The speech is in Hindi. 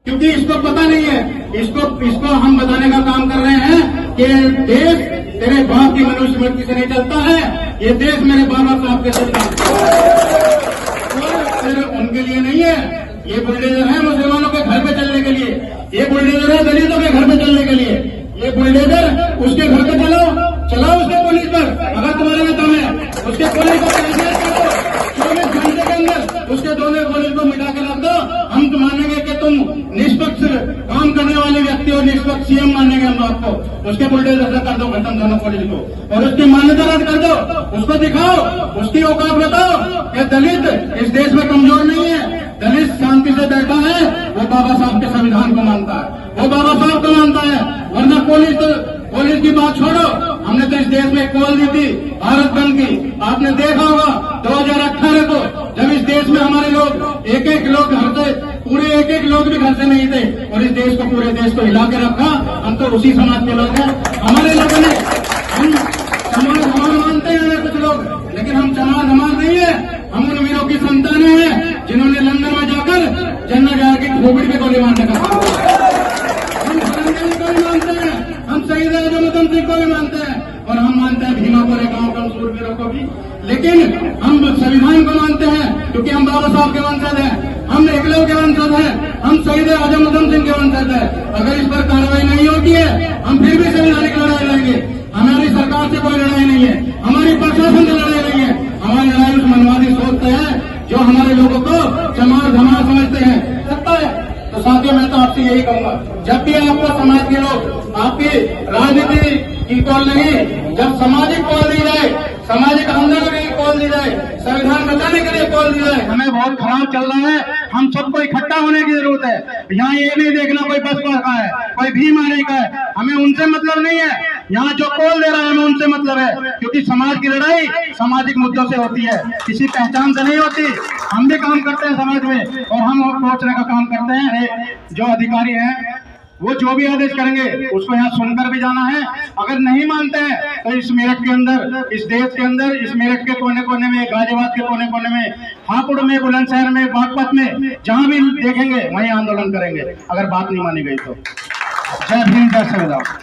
क्योंकि इसको पता नहीं है। इसको हम बताने का काम कर रहे हैं कि देश तेरे बाप की मनुस्मृति से नहीं चलता है, ये देश मेरे बाबा साहब के चलता है, उनके लिए नहीं है। ये बुलडोजर है मुसलमानों के घर पे चलने के लिए, ये बुलडोजर है दलितों के घर पे चलने के लिए। ये बुलडोजर उसके घर पे चलाओ उसके पुलिस पर, अगर तुम्हारे में दम है उसके पुलिस को 24 घंटे के अंदर उसके दोनों पुलिस को मिटा कर रख दो। हम तो मानेंगे कि तुम निष्पक्ष काम करने वाले व्यक्ति हो, निष्पक्ष सीएम मानेंगे हम आपको। उसके बुलडोजर कर दो खत्म दोनों पुलिस को, और उसकी मान्यता रद्द कर दो। उसको दिखाओ, उसकी औकात बताओ कि दलित इस देश में कमजोर नहीं है, दलित शांति से बैठा है, वो बाबा साहब के संविधान को मानता है, वो बाबा साहब को मानता है। वरना पुलिस की बात छोड़ो, हमने तो इस देश में एक कॉल दी थी भारत बंद की, आपने देखा होगा 2018 को, जब इस देश में हमारे लोग एक लोग घर से पूरे एक लोग भी घर से नहीं थे, और इस देश को पूरे देश को हिला के रखा। हम तो उसी समाज के लोग हैं, हमारे लोगों ने, हम समाज मानते हैं कुछ लोग, लेकिन हम समाज नहीं है। हम उन वीरों की संतानें हैं जिन्होंने लंदन में जाकर जन्नत जार की खोपड़ी पे गोली मारने का काम किया। हम धर्मवीर को भी मानते हैं, हम शहीद आजम उधम सिंह को भी मानते हैं, और हम मानते हैं भीमा कोरे गांव के सूरवीरों को भी। लेकिन हम संविधान को मानते हैं क्योंकि हम बाबा साहब के वंशज हैं, हम एकलव्य के वंशज हैं, हम शहीद आजम उधम सिंह के वंशज हैं। अगर इस पर कार्रवाई नहीं होती है, हम फिर भी संवैधानिक लड़ाई लड़ेंगे। हमारी सरकार से कोई लड़ाई नहीं है, हमारी प्रशासन से लड़ाई नहीं है, हमारी लड़ाई उस मनवादी सोच से है जो हमारे लोगों को चमार धमार समझते हैं। सकता है तो साथियों, मैं तो आपसे यही कहूंगा, जब भी आपको समाज के लोग आपकी राजनीति की कॉल नहीं, जब सामाजिक कॉल दी जाए, सामाजिक आंदोलन की कॉल दी जाए, संविधान बचाने के लिए कॉल दी जाए, हमें बहुत खराब चल रहा है, हम सबको इकट्ठा होने की जरूरत है। यहाँ ये नहीं देखना कोई बसपा का है, कोई भीम आने का है, हमें उनसे मतलब नहीं है। यहाँ जो कॉल दे रहा है हमें उनसे मतलब है, क्योंकि समाज की लड़ाई सामाजिक मुद्दों से होती है, किसी पहचान से नहीं होती। हम भी काम करते हैं समाज में, और हम पहुंचने का काम करते हैं। जो अधिकारी हैं वो जो भी आदेश करेंगे उसको यहाँ सुनकर भी जाना है। अगर नहीं मानते हैं तो इस मेरठ के अंदर, इस देश के अंदर, इस मेरठ के कोने कोने में, गाजियाबाद के कोने कोने में, हापुड़ में, बुलंदशहर में, बागपत में, जहां भी देखेंगे वहीं आंदोलन करेंगे अगर बात नहीं मानी गई तो। जय भीम, जय संविधान।